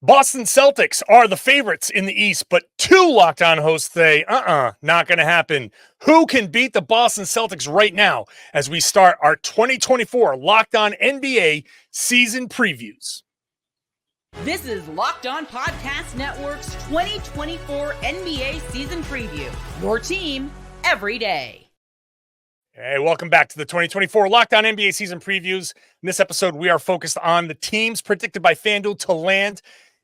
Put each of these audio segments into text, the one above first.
Boston Celtics are the favorites in the East, but two Locked On hosts say, not going to happen. Who can beat the Boston Celtics right now as we start our 2024 Locked On NBA season previews? This is Locked On Podcast Network's 2024 NBA season preview. Your team every day. Hey, welcome back to the 2024 Locked On NBA season previews. In this episode, we are focused on the teams predicted by FanDuel to land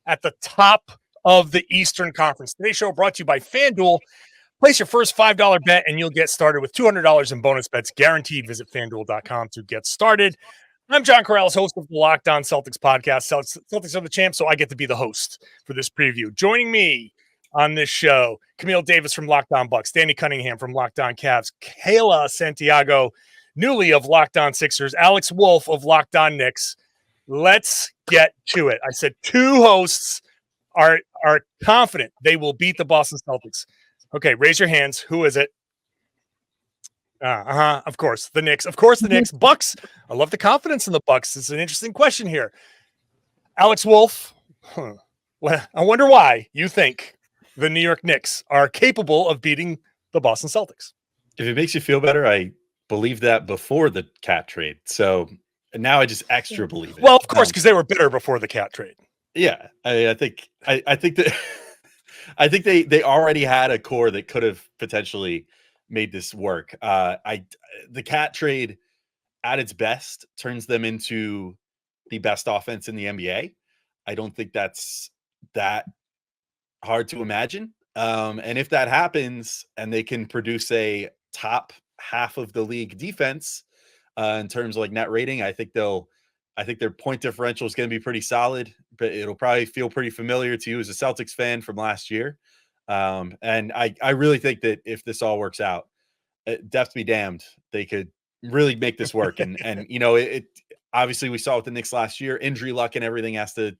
at the top of the Eastern Conference. Today's show brought to you by FanDuel. Place your first $5 bet and you'll get started with $200 in bonus bets guaranteed. Visit FanDuel.com to get started. I'm John Corrales, host of the Locked On Celtics podcast. Celtics are the champs, so I get to be the host for this preview. Joining me on this show, Camille Davis from Locked On Bucks, Danny Cunningham from Locked On Cavs, Kayla Santiago, newly of Locked On Sixers, Alex Wolf of Locked On Knicks. Let's get to it. I said two hosts are confident they will beat the Boston Celtics. Okay, raise your hands. Who is it? Of course, the Knicks. Of course, the Knicks. Bucks. I love the confidence in the Bucks. It's an interesting question here. Alex Wolf. Well, I wonder why you think the New York Knicks are capable of beating the Boston Celtics. If it makes you feel better, I believed that before the Cat trade. So now I just extra believe it. Well, of course, because they were bitter before the Cat trade. Yeah, I think that I think they already had a core that could have potentially made this work. The Cat trade at its best turns them into the best offense in the NBA. I don't think that's that hard to imagine. And if that happens and they can produce a top half of the league defense in terms of like net rating, I think their point differential is going to be pretty solid, but it'll probably feel pretty familiar to you as a Celtics fan from last year. And I really think that if this all works out, death be damned, they could really make this work. And you know, it obviously we saw with the Knicks last year, injury luck and everything has to,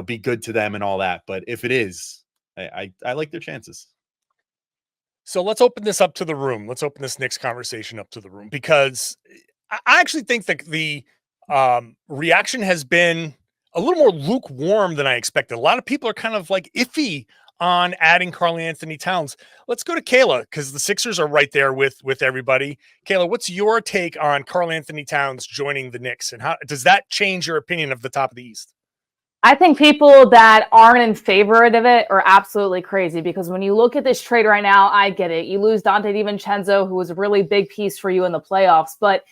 be good to them and all that. But if it is, I like their chances. So let's open this up to the room. Let's open this Knicks conversation up to the room, because I actually think that the reaction has been a little more lukewarm than I expected. A lot of people are kind of like iffy on adding Karl-Anthony Towns. Let's go to Kayla, because the Sixers are right there with everybody. Kayla, what's your take on Karl-Anthony Towns joining the Knicks, and how does that change your opinion of the top of the East? I think people that aren't in favor of it are absolutely crazy, because when you look at this trade right now, I get it. You lose Dante DiVincenzo, who was a really big piece for you in the playoffs, but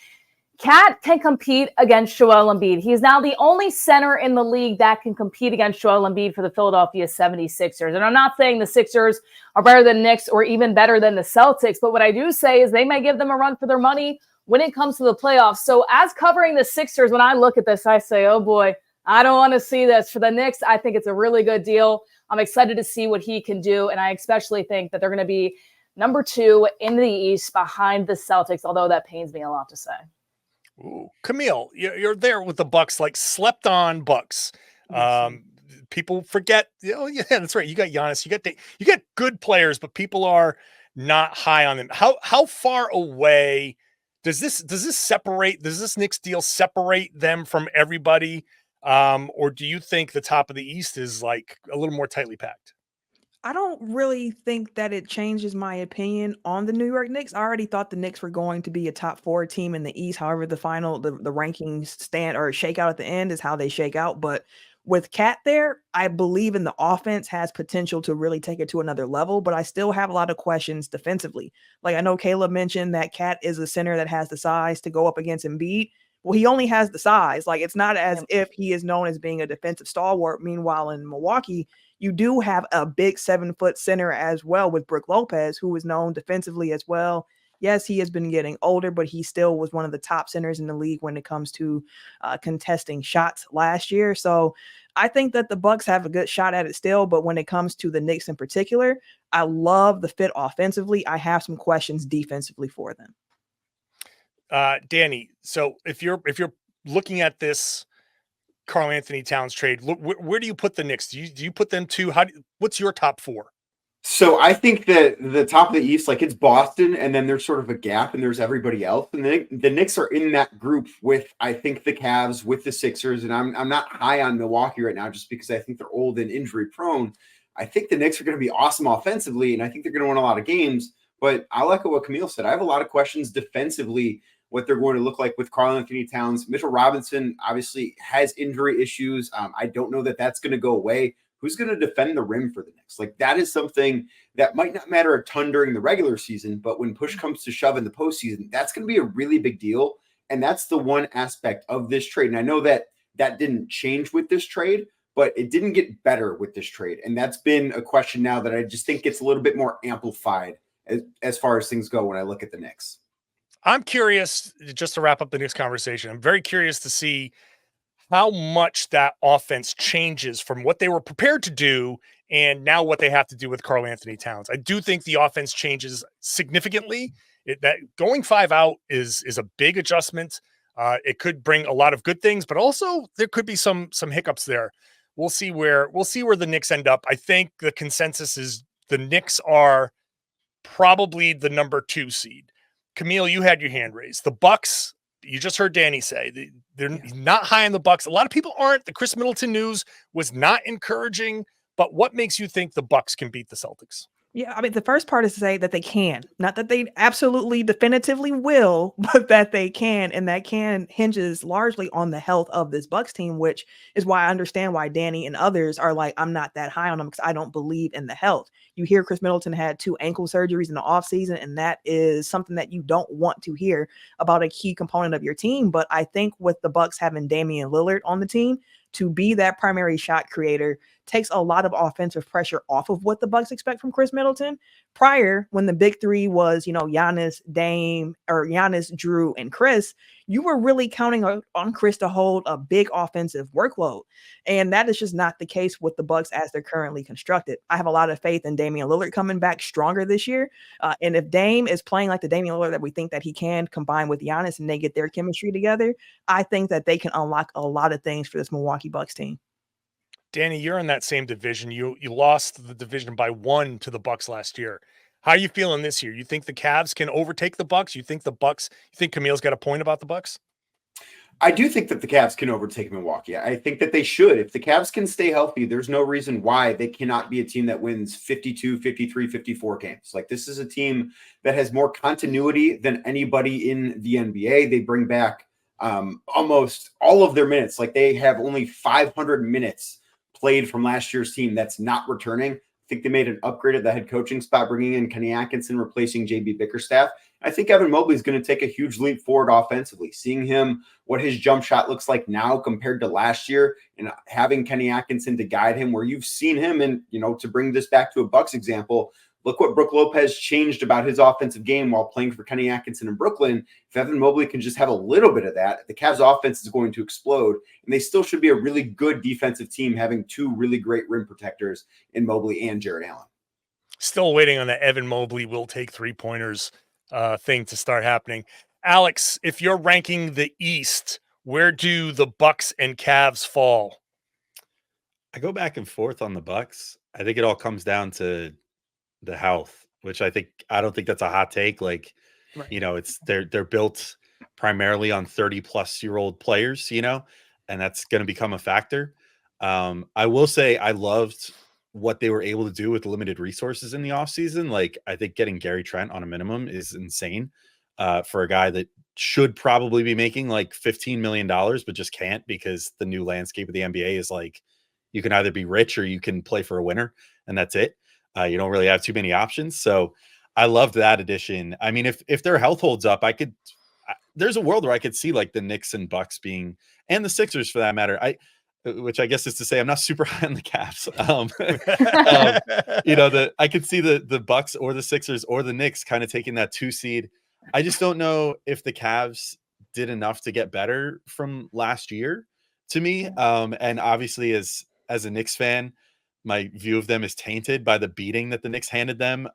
Cat can compete against Joel Embiid. He's now the only center in the league that can compete against Joel Embiid for the Philadelphia 76ers. And I'm not saying the Sixers are better than Knicks or even better than the Celtics, but what I do say is they may give them a run for their money when it comes to the playoffs. So as covering the Sixers, when I look at this, I say, oh boy, I don't want to see this. For the Knicks, I think it's a really good deal. I'm excited to see what he can do, and I especially think that they're going to be number 2 in the East behind the Celtics, although that pains me a lot to say. Ooh. Camille, you're there with the Bucks, like slept on Bucks. People forget. Oh yeah, that's right. You got Giannis. You got good players, but people are not high on them. How far away does this separate? Does this Knicks deal separate them from everybody? Or do you think the top of the East is like a little more tightly packed? I don't really think that it changes my opinion on the New York Knicks. I already thought the Knicks were going to be a top 4 team in the East. However, the rankings stand or shake out at the end is how they shake out. But with Cat there, I believe in the offense has potential to really take it to another level, but I still have a lot of questions defensively. Like I know Caleb mentioned that Cat is a center that has the size to go up against Embiid. Well, he only has the size. Like it's not as if he is known as being a defensive stalwart. Meanwhile, in Milwaukee, you do have a big 7-foot center as well with Brook Lopez, who is known defensively as well. Yes, he has been getting older, but he still was one of the top centers in the league when it comes to contesting shots last year. So I think that the Bucks have a good shot at it still. But when it comes to the Knicks in particular, I love the fit offensively. I have some questions defensively for them. Danny, so if you're looking at this Karl-Anthony Towns trade, where do you put the Knicks? Do you put them to what's your top 4? So I think that the top of the East, like it's Boston, and then there's sort of a gap, and there's everybody else. And the Knicks are in that group with, I think, the Cavs, with the Sixers, and I'm not high on Milwaukee right now just because I think they're old and injury prone. I think the Knicks are going to be awesome offensively, and I think they're going to win a lot of games. But I'll echo what Camille said. I have a lot of questions defensively, what they're going to look like with Karl Anthony Towns. Mitchell Robinson obviously has injury issues. I don't know that that's going to go away. Who's going to defend the rim for the Knicks? Like that is something that might not matter a ton during the regular season, but when push comes to shove in the postseason, that's going to be a really big deal. And that's the one aspect of this trade. And I know that didn't change with this trade, but it didn't get better with this trade. And that's been a question now that I just think gets a little bit more amplified as far as things go when I look at the Knicks. I'm curious, just to wrap up the Knicks conversation, I'm very curious to see how much that offense changes from what they were prepared to do and now what they have to do with Karl Anthony Towns. I do think the offense changes significantly. That going 5 out is a big adjustment. It could bring a lot of good things, but also there could be some hiccups there. We'll see where the Knicks end up. I think the consensus is the Knicks are probably the number 2 seed. Camille, you had your hand raised. The Bucks, you just heard Danny say they're not high on the Bucks. A lot of people aren't. The Chris Middleton news was not encouraging, but what makes you think the Bucks can beat the Celtics? Yeah, I mean, the first part is to say that they can, not that they absolutely definitively will, but that they can. And that can hinges largely on the health of this Bucks team, which is why I understand why Danny and others are like, I'm not that high on them because I don't believe in the health. You hear Chris Middleton had 2 ankle surgeries in the offseason, and that is something that you don't want to hear about a key component of your team. But I think with the Bucks having Damian Lillard on the team to be that primary shot creator takes a lot of offensive pressure off of what the Bucks expect from Chris Middleton. Prior, when the big 3 was, Giannis, Dame, or Giannis, Drew, and Chris, you were really counting on Chris to hold a big offensive workload. And that is just not the case with the Bucks as they're currently constructed. I have a lot of faith in Damian Lillard coming back stronger this year. And if Dame is playing like the Damian Lillard that we think that he can, combined with Giannis, and they get their chemistry together, I think that they can unlock a lot of things for this Milwaukee Bucks team. Danny, you're in that same division. You lost the division by 1 to the Bucks last year. How are you feeling this year? You think the Cavs can overtake the Bucks? You think Camille's got a point about the Bucks? I do think that the Cavs can overtake Milwaukee. I think that they should. If the Cavs can stay healthy, there's no reason why they cannot be a team that wins 52, 53, 54 games. Like this is a team that has more continuity than anybody in the NBA. They bring back almost all of their minutes. Like they have only 500 minutes played from last year's team that's not returning. I think they made an upgrade at the head coaching spot, bringing in Kenny Atkinson, replacing JB Bickerstaff. I think Evan Mobley is going to take a huge leap forward offensively. Seeing him, what his jump shot looks like now compared to last year, and having Kenny Atkinson to guide him where you've seen him. And, to bring this back to a Bucks example, look what Brook Lopez changed about his offensive game while playing for Kenny Atkinson in Brooklyn. If Evan Mobley can just have a little bit of that, the Cavs offense is going to explode. And they still should be a really good defensive team, having 2 really great rim protectors in Mobley and Jarrett Allen. Still waiting on the Evan Mobley will take 3-pointers thing to start happening. Alex, if you're ranking the East, where do the Bucks and Cavs fall? I go back and forth on the Bucks. I think it all comes down to the health, which I don't think that's a hot take. Like, Right. it's they're built primarily on 30-plus-year-old players, and that's going to become a factor. I will say I loved what they were able to do with limited resources in the offseason. Like, I think getting Gary Trent on a minimum is insane for a guy that should probably be making like $15 million, but just can't because the new landscape of the NBA is like, you can either be rich or you can play for a winner, and that's it. You don't really have too many options. So I loved that addition. I mean, if their health holds up, there's a world where I could see like the Knicks and Bucks and the Sixers for that matter. Which I guess is to say I'm not super high on the Cavs. I could see the Bucks or the Sixers or the Knicks kind of taking that 2 seed. I just don't know if the Cavs did enough to get better from last year to me. And obviously as a Knicks fan, my view of them is tainted by the beating that the Knicks handed them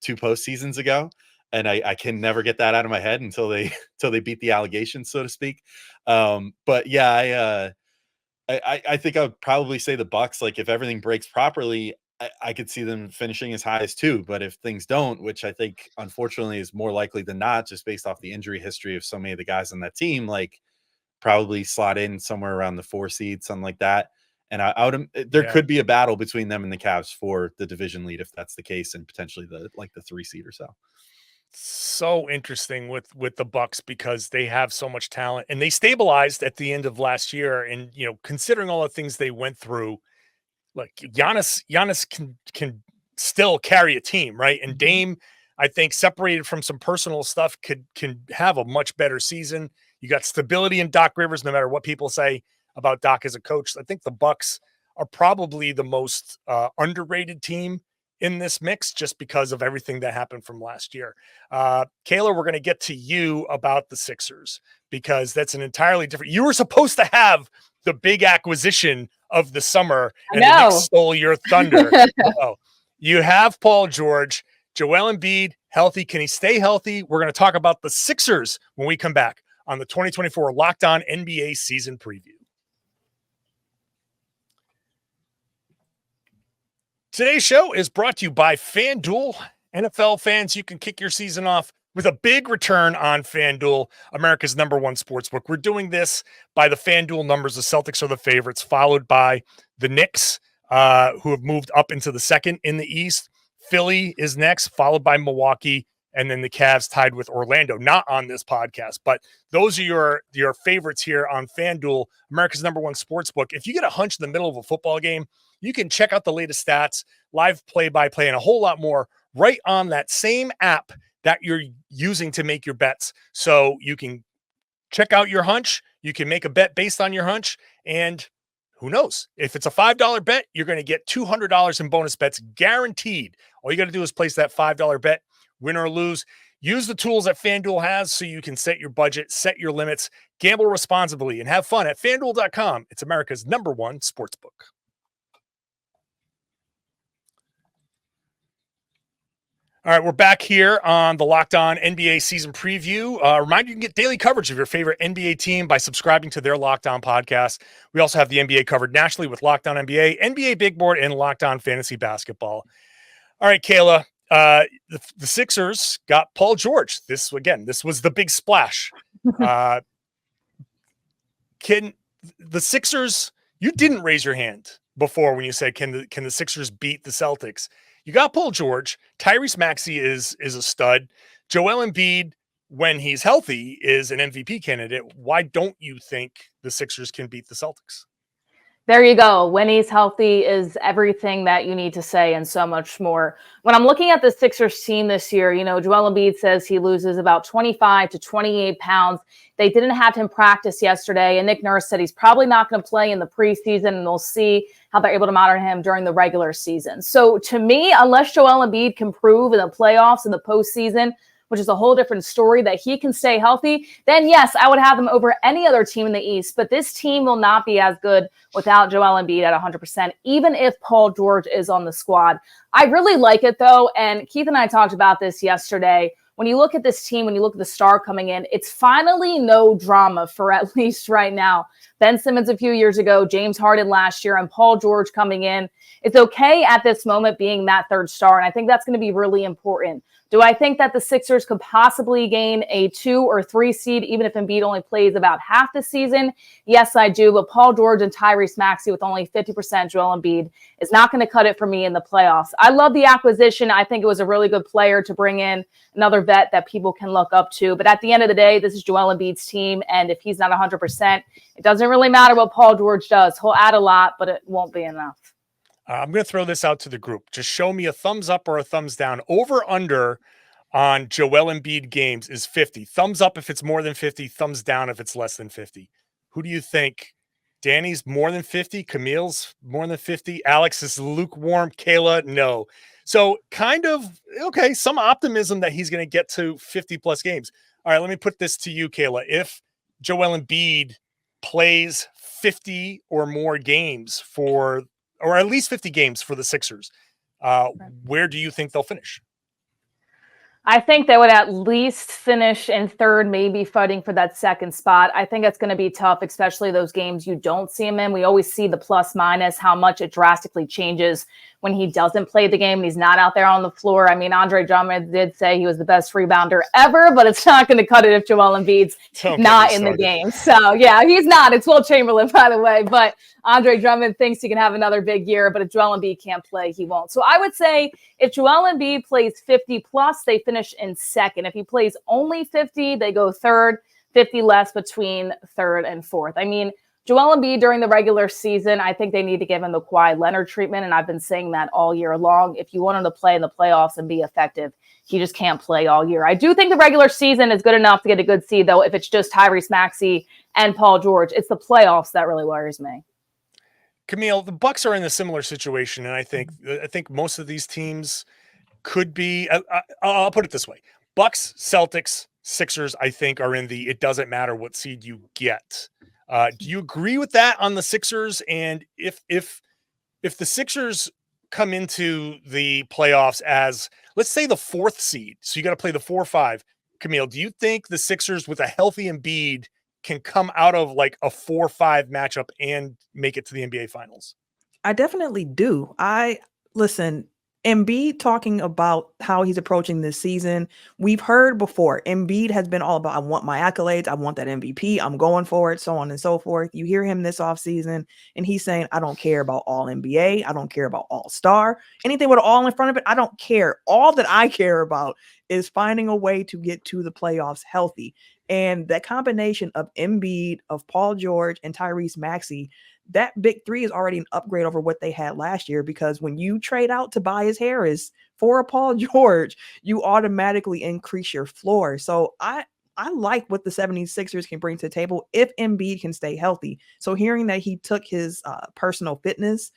2 postseasons ago. And I can never get that out of my head until they beat the allegations, so to speak. But yeah, I think I would probably say the Bucks, like if everything breaks properly, I could see them finishing as high as 2. But if things don't, which I think unfortunately is more likely than not, just based off the injury history of so many of the guys on that team, like probably slot in somewhere around the 4 seed, something like that. And I would, there could be a battle between them and the Cavs for the division lead if that's the case, and potentially the 3 seed or so. So interesting with the Bucks because they have so much talent and they stabilized at the end of last year. And considering all the things they went through, like Giannis can still carry a team, right? And Dame, I think, separated from some personal stuff, can have a much better season. You got stability in Doc Rivers, no matter what people say about Doc as a coach. I think the Bucks are probably the most underrated team in this mix just because of everything that happened from last year. Kayla, we're going to get to you about the Sixers because that's an entirely different. You were supposed to have the big acquisition of the summer, and the Knicks stole your thunder. You have Paul George, Joel Embiid, healthy. Can he stay healthy? We're going to talk about the Sixers when we come back on the 2024 Locked On NBA season preview. Today's show is brought to you by FanDuel. NFL fans, you can kick your season off with a big return on FanDuel, America's #1 sportsbook. We're doing this by the FanDuel numbers. The Celtics are the favorites, followed by the Knicks, who have moved up into the second in the East. Philly is next, followed by Milwaukee, and then the Cavs tied with Orlando. Not on this podcast, but those are your favorites here on FanDuel, America's #1 sportsbook. If you get a hunch in the middle of a football game, you can check out the latest stats, live play-by-play, and a whole lot more right on that same app that you're using to make your bets. So you can check out your hunch. You can make a bet based on your hunch. And who knows? If it's a $5 bet, you're going to get $200 in bonus bets guaranteed. All you got to do is place that $5 bet, win or lose. Use the tools that FanDuel has so you can set your budget, set your limits, gamble responsibly, and have fun at FanDuel.com. It's America's #1 sportsbook. All right, we're back here on the Locked On NBA season preview. Reminder, you can get daily coverage of your favorite NBA team by subscribing to their Locked On podcast. We also have the NBA covered nationally with Locked On NBA, NBA Big Board, and Locked On Fantasy Basketball. All right, Kayla, the Sixers got Paul George. This was the big splash. Can the Sixers, you didn't raise your hand before when you said, can the Sixers beat the Celtics? You got Paul George. Tyrese Maxey is a stud. Joel Embiid, when he's healthy, is an MVP candidate. Why don't you think the Sixers can beat the Celtics? There you go. When he's healthy is everything that you need to say and so much more. When I'm looking at the Sixers team this year, Joel Embiid says he loses about 25 to 28 pounds. They didn't have him practice yesterday, and Nick Nurse said he's probably not going to play in the preseason, and they'll see how they're able to monitor him during the regular season. So to me, unless Joel Embiid can prove in the playoffs and the postseason, which is a whole different story, that he can stay healthy, then yes, I would have him over any other team in the East. But this team will not be as good without Joel Embiid at 100%, even if Paul George is on the squad. I really like it, though, and Keith and I talked about this yesterday. When you look at this team, when you look at the star coming in, it's finally no drama for at least right now. Ben Simmons a few years ago, James Harden last year, and Paul George coming in. It's okay at this moment being that third star, and I think that's going to be really important. Do I think that the Sixers could possibly gain a 2 or 3 seed, even if Embiid only plays about half the season? Yes, I do. But Paul George and Tyrese Maxey with only 50% Joel Embiid is not going to cut it for me in the playoffs. I love the acquisition. I think it was a really good player to bring in, another vet that people can look up to. But at the end of the day, this is Joel Embiid's team. And if he's not 100%, it doesn't really matter what Paul George does. He'll add a lot, but it won't be enough. I'm going to throw this out to the group. Just show me a thumbs up or a thumbs down. Over under on Joel Embiid games is 50. Thumbs up if it's more than 50. Thumbs down if it's less than 50. Who do you think? Danny's more than 50. Camille's more than 50. Alex is lukewarm. Kayla, no. So kind of, okay, some optimism that he's going to get to 50-plus games. All right, let me put this to you, Kayla. If Joel Embiid plays 50 or more games or at least 50 games for the Sixers, where do you think they'll finish? I think they would at least finish in third, maybe fighting for that second spot. I think it's going to be tough, especially those games you don't see him in. We always see the plus minus, how much it drastically changes when he doesn't play the game and he's not out there on the floor. I mean, Andre Drummond did say he was the best rebounder ever, but it's not going to cut it if Joel Embiid's not in the game. So, yeah, he's not. It's Will Chamberlain, by the way. But Andre Drummond thinks he can have another big year, but if Joel Embiid can't play, he won't. So I would say if Joel Embiid plays 50+, they finish in second. If he plays only 50, they go third, 50 less between third and fourth. I mean, Joel Embiid during the regular season, I think they need to give him the Kawhi Leonard treatment, and I've been saying that all year long. If you want him to play in the playoffs and be effective, he just can't play all year. I do think the regular season is good enough to get a good seed, though, if it's just Tyrese Maxey and Paul George. It's the playoffs that really worries me. Camille, the Bucks are in a similar situation, and I think most of these teams could be. I'll put it this way: Bucks, Celtics, Sixers, I think, are in the it doesn't matter what seed you get. Do you agree with that on the Sixers? And if the Sixers come into the playoffs as, let's say, the fourth seed, so you got to play the 4-5, Camille, do you think the Sixers with a healthy Embiid can come out of like a 4-5 matchup and make it to the NBA Finals? I definitely do. Listen, Embiid talking about how he's approaching this season, we've heard before. Embiid has been all about, I want my accolades, I want that MVP, I'm going for it, so on and so forth. You hear him this offseason, and he's saying, I don't care about all NBA, I don't care about all-star, anything with all in front of it, I don't care. All that I care about is finding a way to get to the playoffs healthy. And that combination of Embiid, of Paul George, and Tyrese Maxey, that big three is already an upgrade over what they had last year, because when you trade out Tobias Harris for a Paul George, you automatically increase your floor. So I like what the 76ers can bring to the table if Embiid can stay healthy. So hearing that he took his personal fitness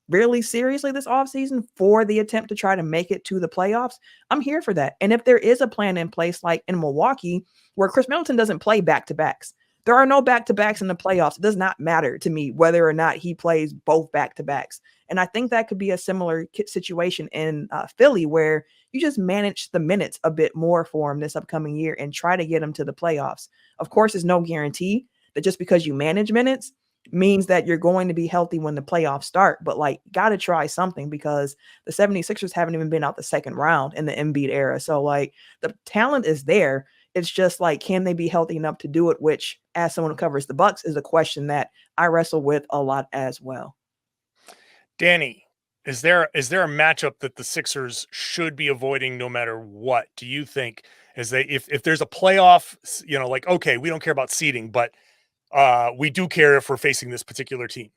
really seriously this offseason for the attempt to try to make it to the playoffs, I'm here for that. And if there is a plan in place like in Milwaukee where Chris Middleton doesn't play back-to-backs, there are no back-to-backs in the playoffs. It does not matter to me whether or not he plays both back-to-backs. And I think that could be a similar situation in Philly, where you just manage the minutes a bit more for him this upcoming year and try to get him to the playoffs. Of course, there's no guarantee that just because you manage minutes means that you're going to be healthy when the playoffs start. But, like, got to try something, because the 76ers haven't even been out the second round in the Embiid era. So, like, the talent is there. It's just like, can they be healthy enough to do it? Which, as someone who covers the Bucks, is a question that I wrestle with a lot as well. Danny, is there a matchup that the Sixers should be avoiding no matter what? Do you think if there's a playoff, like, okay, we don't care about seeding, but we do care if we're facing this particular team?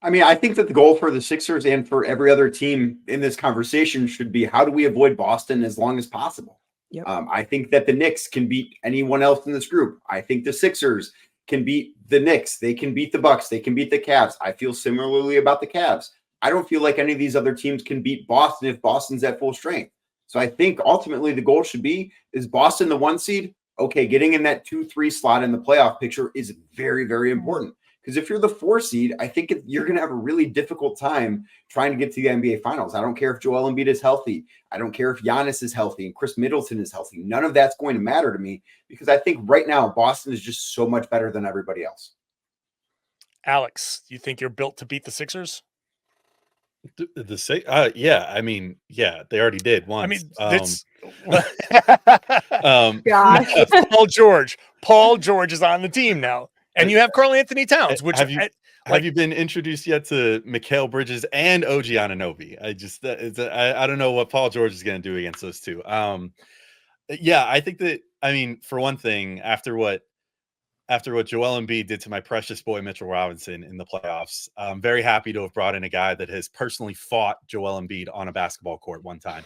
I mean, I think that the goal for the Sixers and for every other team in this conversation should be, how do we avoid Boston as long as possible? Yep. I think that the Knicks can beat anyone else in this group. I think the Sixers can beat the Knicks. They can beat the Bucks. They can beat the Cavs. I feel similarly about the Cavs. I don't feel like any of these other teams can beat Boston if Boston's at full strength. So I think ultimately the goal should be, is Boston the 1 seed? Okay, getting in that 2-3 slot in the playoff picture is very, very important. Because if you're the 4 seed, I think you're going to have a really difficult time trying to get to the NBA Finals. I don't care if Joel Embiid is healthy. I don't care if Giannis is healthy and Chris Middleton is healthy. None of that's going to matter to me, because I think right now Boston is just so much better than everybody else. Alex, do you think you're built to beat the Sixers? Yeah. I mean, yeah, they already did once. I mean, Gosh. Paul George is on the team now. And you have Karl Anthony Towns, which have you been introduced yet to Mikal Bridges and OG Anunoby? I don't know what Paul George is going to do against those two. Yeah, I think that, I mean, for one thing, after what Joel Embiid did to my precious boy Mitchell Robinson in the playoffs, I'm very happy to have brought in a guy that has personally fought Joel Embiid on a basketball court one time.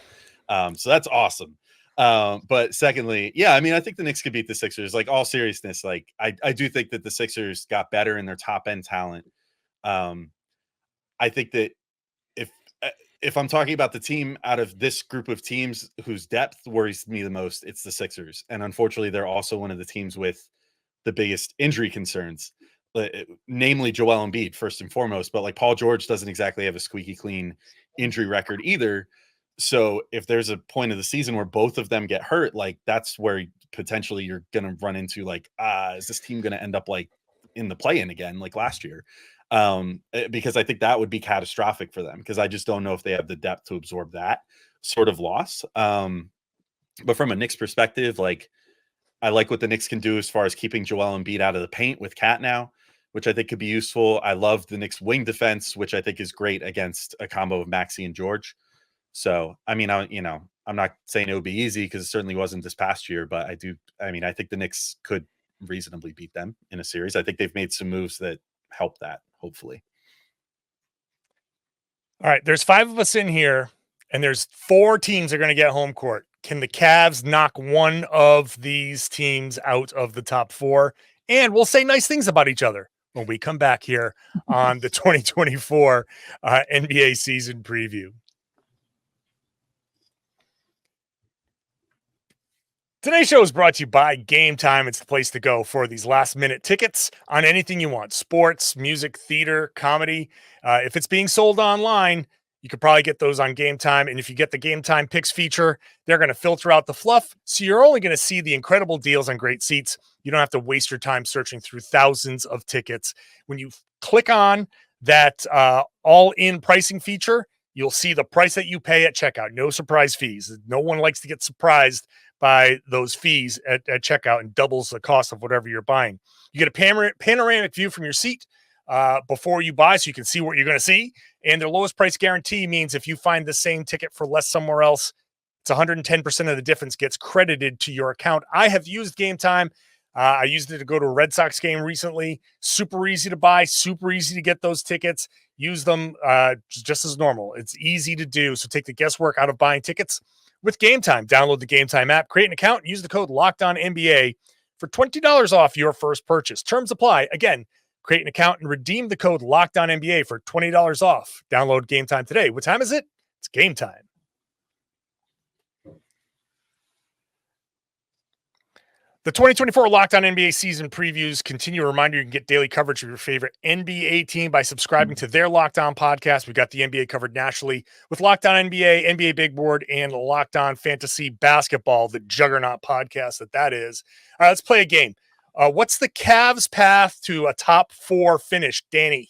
So that's awesome. But secondly, yeah, I mean, I think the Knicks could beat the Sixers. Like, all seriousness, like I do think that the Sixers got better in their top end talent. I think that if I'm talking about the team out of this group of teams whose depth worries me the most, it's the Sixers. And unfortunately, they're also one of the teams with the biggest injury concerns, namely Joel Embiid first and foremost. But like, Paul George doesn't exactly have a squeaky clean injury record either. So if there's a point of the season where both of them get hurt, like, that's where potentially you're going to run into, like, is this team going to end up like in the play-in again, like last year? because I think that would be catastrophic for them, because I just don't know if they have the depth to absorb that sort of loss. But from a Knicks perspective, like, I like what the Knicks can do as far as keeping Joel Embiid out of the paint with Cat now, which I think could be useful. I love the Knicks wing defense, which I think is great against a combo of Maxey and George. So, I mean, I'm not saying it would be easy, because it certainly wasn't this past year, but I think the Knicks could reasonably beat them in a series. I think they've made some moves that help that, hopefully. All right, there's 5 of us in here, and there's 4 teams that are going to get home court. Can the Cavs knock one of these teams out of the top 4? And we'll say nice things about each other when we come back here on the 2024 NBA season preview. Today's show is brought to you by Gametime. It's the place to go for these last-minute tickets on anything you want: sports, music, theater, comedy. If it's being sold online, you could probably get those on Gametime. And if you get the Gametime Picks feature, they're going to filter out the fluff, so you're only going to see the incredible deals on great seats. You don't have to waste your time searching through thousands of tickets. When you click on that all-in pricing feature, you'll see the price that you pay at checkout. No surprise fees. No one likes to get surprised by those fees at checkout, and doubles the cost of whatever you're buying. You get a panoramic view from your seat before you buy, so you can see what you're going to see. And their lowest price guarantee means if you find the same ticket for less somewhere else, it's 110% of the difference gets credited to your account. I have used Gametime. I used it to go to a Red Sox game recently. Super easy to buy, super easy to get those tickets. Use them just as normal. It's easy to do, so take the guesswork out of buying tickets with Gametime. Download the Gametime app, create an account, and use the code LOCKEDONNBA for $20 off your first purchase. Terms apply. Again, create an account and redeem the code LOCKEDONNBA for $20 off. Download Gametime today. What time is it? It's game time. The 2024 Locked On NBA season previews continue. A reminder, you can get daily coverage of your favorite NBA team by subscribing to their Locked On podcast. We've got the NBA covered nationally with Locked On NBA, NBA Big Board, and Locked On Fantasy Basketball, the juggernaut podcast that is. All right, let's play a game. What's the Cavs' path to a top 4 finish, Danny?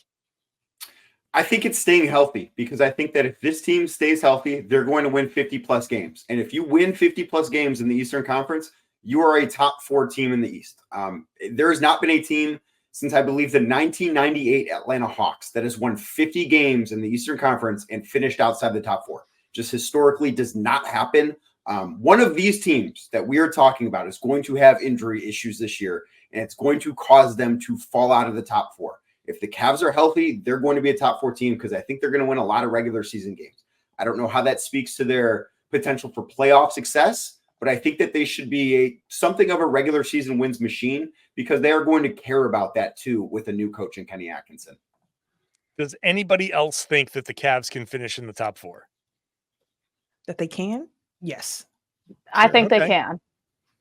I think it's staying healthy, because I think that if this team stays healthy, they're going to win 50-plus games. And if you win 50-plus games in the Eastern Conference, you are a top 4 team in the East. There has not been a team since, I believe, the 1998 Atlanta Hawks that has won 50 games in the Eastern Conference and finished outside the top 4. Just historically does not happen. One of these teams that we are talking about is going to have injury issues this year, and it's going to cause them to fall out of the top 4. If the Cavs are healthy, they're going to be a top 4 team, because I think they're going to win a lot of regular season games. I don't know how that speaks to their potential for playoff success, but I think that they should be something of a regular season wins machine, because they are going to care about that too with a new coach in Kenny Atkinson. Does anybody else think that the Cavs can finish in the top 4? That they can? Yes. I think Okay. they can.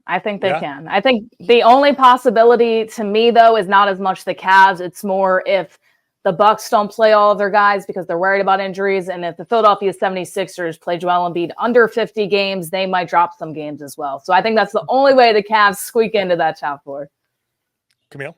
I think they can. I think the only possibility to me, though, is not as much the Cavs. It's more if the Bucks don't play all of their guys because they're worried about injuries. And if the Philadelphia 76ers play Joel Embiid under 50 games, they might drop some games as well. So I think that's the only way the Cavs squeak into that top 4. Camille?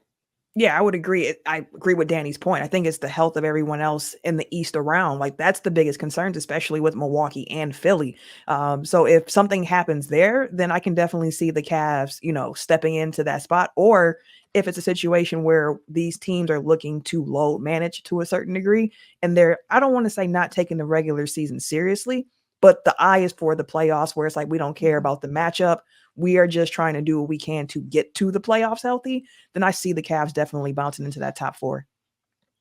Yeah, I would agree. I agree with Danny's point. I think it's the health of everyone else in the East around. Like, that's the biggest concerns, especially with Milwaukee and Philly. So if something happens there, then I can definitely see the Cavs, stepping into that spot. Or if it's a situation where these teams are looking to load manage to a certain degree, and I don't want to say not taking the regular season seriously, but the eye is for the playoffs, where it's like, we don't care about the matchup. We are just trying to do what we can to get to the playoffs healthy. Then I see the Cavs definitely bouncing into that top 4.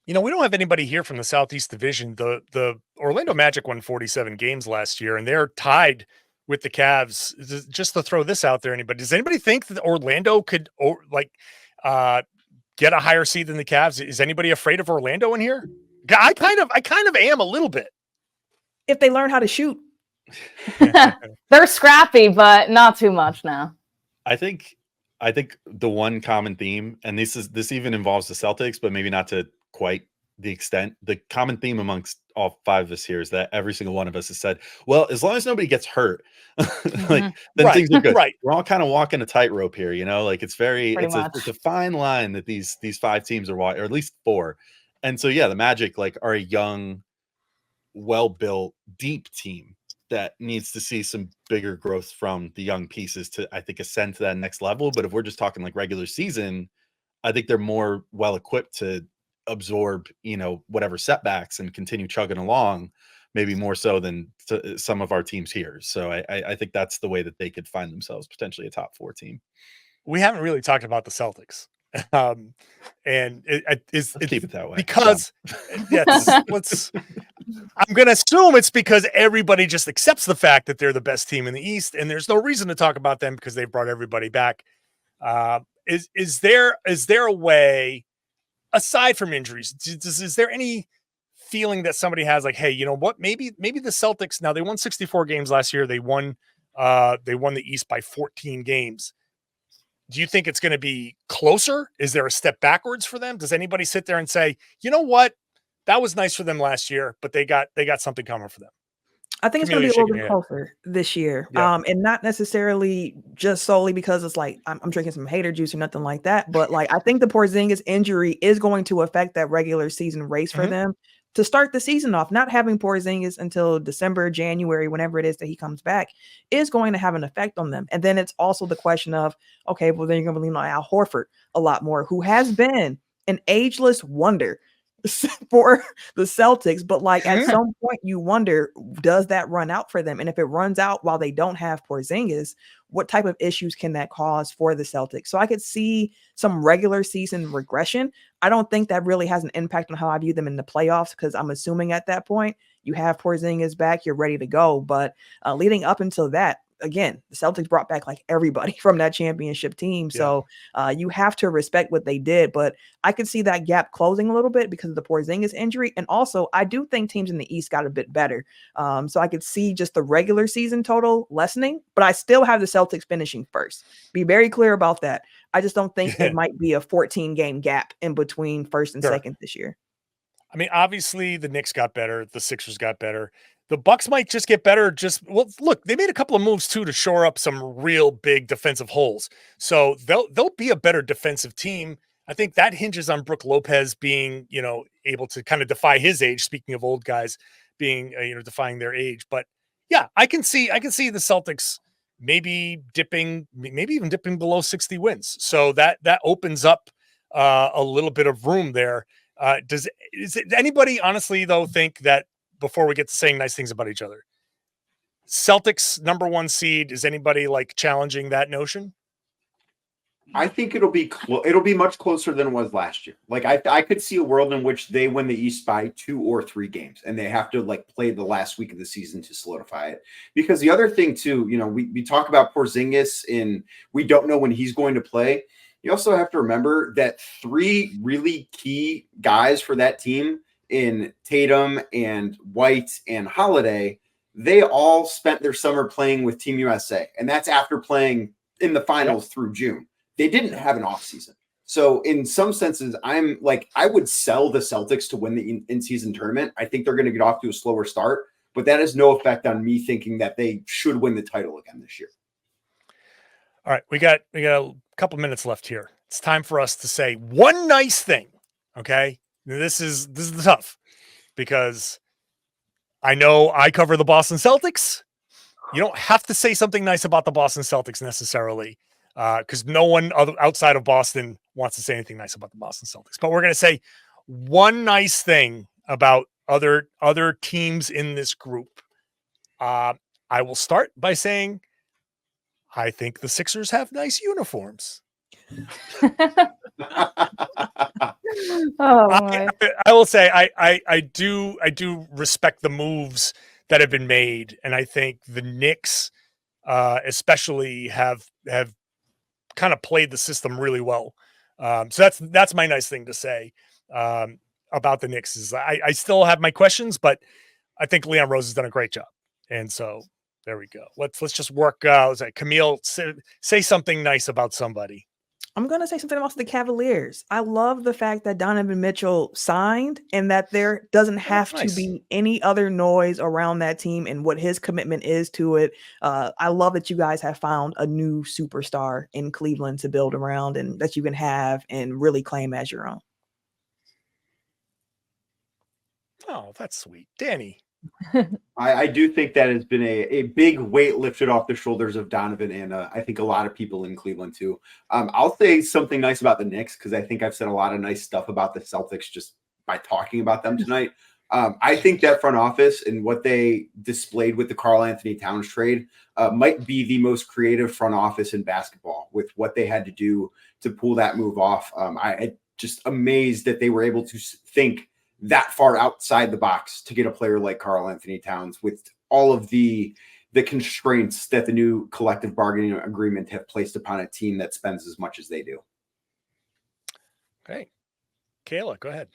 We don't have anybody here from the Southeast Division. The Orlando Magic won 47 games last year, and they're tied with the Cavs. Just to throw this out there, anybody, does anybody think that Orlando could get a higher seed than the Cavs? Is anybody afraid of Orlando in here? I kind of am a little bit. If they learn how to shoot. They're scrappy, but not too much now. I think the one common theme, and this even involves the Celtics, but maybe not to quite the extent. The common theme amongst all 5 of us here is that every single one of us has said, well, as long as nobody gets hurt, then things are good. Right. We're all kind of walking a tightrope here, like it's Pretty it's a fine line that these 5 teams are walking, or at least 4. And so, yeah, the Magic like are a young, well-built, deep team that needs to see some bigger growth from the young pieces to, I think, ascend to that next level. But if we're just talking like regular season, I think they're more well equipped to absorb, whatever setbacks and continue chugging along, maybe more so than some of our teams here. So I think that's the way that they could find themselves potentially a top 4 team. We haven't really talked about the Celtics. And Let's keep it that way. Because I'm going to assume it's because everybody just accepts the fact that they're the best team in the East, and there's no reason to talk about them because they've brought everybody back. Is there a way, aside from injuries, is there any feeling that somebody has like, hey, you know what, maybe the Celtics, now they won 64 games last year. They won the East by 14 games. Do you think it's going to be closer? Is there a step backwards for them? Does anybody sit there and say, you know what, that was nice for them last year, but they got something coming for them? I think it's going to be a little bit closer this year. Yeah. And not necessarily just solely because it's like I'm drinking some hater juice or nothing like that. But like I think the Porzingis injury is going to affect that regular season race for them to start the season off. Not having Porzingis until December, January, whenever it is that he comes back, is going to have an effect on them. And then it's also the question of, okay, well, then you're going to lean on Al Horford a lot more, who has been an ageless wonder for the Celtics, but like at some point you wonder, does that run out for them? And if it runs out while they don't have Porzingis, what type of issues can that cause for the Celtics? So I could see some regular season regression. I don't think that really has an impact on how I view them in the playoffs, because I'm assuming at that point you have Porzingis back, you're ready to go. But leading up until that, again, the Celtics brought back like everybody from that championship team. So you have to respect what they did. But I could see that gap closing a little bit because of the Porzingis injury. And also, I do think teams in the East got a bit better. So I could see just the regular season total lessening, but I still have the Celtics finishing first. Be very clear about that. I just don't think it might be a 14-game gap in between first and second this year. I mean, obviously the Knicks got better. The Sixers got better. The Bucks might just get better. Look, they made a couple of moves too to shore up some real big defensive holes. So they'll be a better defensive team. I think that hinges on Brook Lopez being, able to kind of defy his age. Speaking of old guys being, defying their age. But yeah, I can see the Celtics maybe even dipping below 60 wins. So that opens up a little bit of room there. Does anybody honestly though think that, before we get to saying nice things about each other, Celtics number 1 seed, is anybody like challenging that notion? I think it'll be much closer than it was last year. Like I could see a world in which they win the East by 2 or 3 games, and they have to like play the last week of the season to solidify it. Because the other thing too, we talk about Porzingis and we don't know when he's going to play. You also have to remember that 3 really key guys for that team in Tatum and White and Holiday, they all spent their summer playing with Team USA. And that's after playing in the finals through June. They didn't have an offseason. So in some senses, I would sell the Celtics to win the in-season tournament. I think they're going to get off to a slower start, but that has no effect on me thinking that they should win the title again this year. All right. We got a couple minutes left here. It's time for us to say one nice thing. Okay. This is tough because I know I cover the Boston Celtics. You don't have to say something nice about the Boston Celtics necessarily, because no one outside of Boston wants to say anything nice about the Boston Celtics. But we're going to say one nice thing about other teams in this group. I will start by saying I think the Sixers have nice uniforms. I will say I do respect the moves that have been made, and I think the Knicks especially have kind of played the system really well. So that's my nice thing to say about the Knicks. Is I still have my questions, but I think Leon Rose has done a great job, and so there we go. Let's just work. Camille, say something nice about somebody. I'm going to say something about the Cavaliers. I love the fact that Donovan Mitchell signed and that there doesn't have to be any other noise around that team and what his commitment is to it. I love that you guys have found a new superstar in Cleveland to build around and that you can have and really claim as your own. Oh, that's sweet. Danny. I do think that has been a big weight lifted off the shoulders of Donovan and I think a lot of people in Cleveland too. I'll say something nice about the Knicks because I think I've said a lot of nice stuff about the Celtics just by talking about them tonight. I think that front office and what they displayed with the Karl Anthony Towns trade might be the most creative front office in basketball with what they had to do to pull that move off. I just amazed that they were able to think that far outside the box to get a player like Karl Anthony Towns with all of the constraints that the new collective bargaining agreement have placed upon a team that spends as much as they do. Okay. Kayla, go ahead.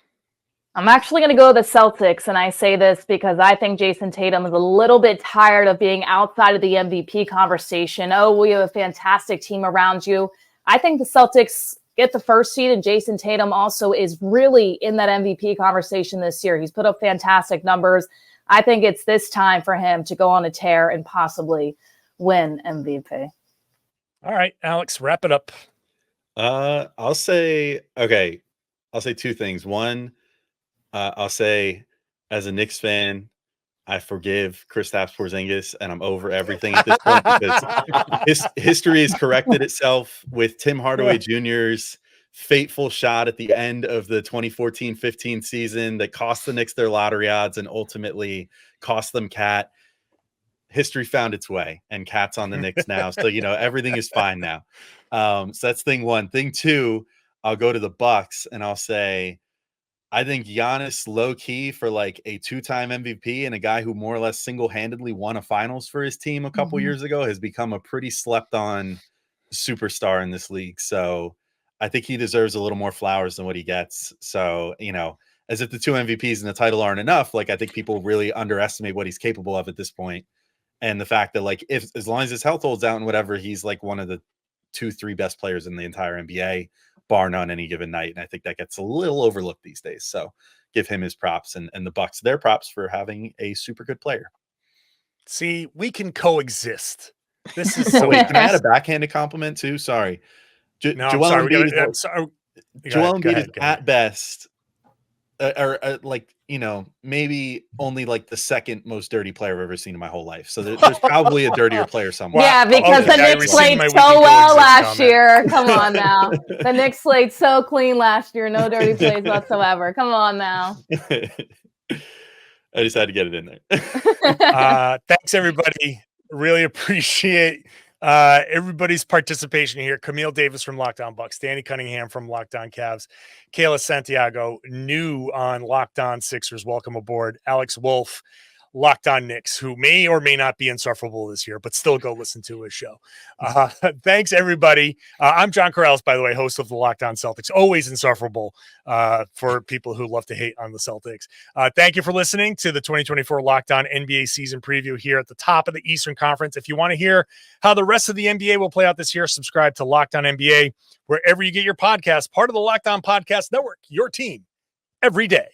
I'm actually going to go with the Celtics, and I say this because I think Jason Tatum is a little bit tired of being outside of the MVP conversation. Oh, we have a fantastic team around you. I think the Celtics get the first seed, and Jason Tatum also is really in that MVP conversation this year. He's put up fantastic numbers. I think it's this time for him to go on a tear and possibly win MVP. All right, Alex, wrap it up. I'll say two things. One, I'll say as a Knicks fan, I forgive Kristaps Porzingis, and I'm over everything at this point because history has corrected itself with Tim Hardaway Jr.'s fateful shot at the end of the 2014-15 season that cost the Knicks their lottery odds and ultimately cost them Cat. History found its way, and Cat's on the Knicks now. So, everything is fine now. So that's thing one. Thing two, I'll go to the Bucks, and I'll say, I think Giannis low-key for like a two-time MVP and a guy who more or less single-handedly won a finals for his team a couple years ago has become a pretty slept-on superstar in this league. So I think he deserves a little more flowers than what he gets. So, as if the two MVPs and the title aren't enough, I think people really underestimate what he's capable of at this point. And the fact that as long as his health holds out and whatever, he's like one of the 2-3 best players in the entire NBA, bar none any given night. And I think that gets a little overlooked these days. So give him his props and the Bucks their props for having a super good player. See, we can coexist. This is so wait, can I add a backhanded compliment too? Sorry. No, Joel I'm Embiid sorry. Joel Embiid is at best maybe only the second most dirty player I've ever seen in my whole life. So there's probably a dirtier player somewhere. Yeah, because the Knicks played so well last year. Come on now. The Knicks played so clean last year. No dirty plays whatsoever. Come on now. I just had to get it in there. Thanks, everybody. Really appreciate everybody's participation here. Camille Davis from Locked On Bucks, Danny Cunningham from Locked On Cavs, Kayla Santiago, new on Locked On Sixers. Welcome aboard. Alex Wolf, Locked On Knicks, who may or may not be insufferable this year, but still go listen to his show. Thanks, everybody. I'm John Corrales, by the way, host of the Locked On Celtics, always insufferable for people who love to hate on the Celtics. Thank you for listening to the 2024 Locked On NBA season preview here at the top of the Eastern Conference. If you want to hear how the rest of the NBA will play out this year, subscribe to Locked On NBA, wherever you get your podcasts, part of the Locked On Podcast Network, your team every day.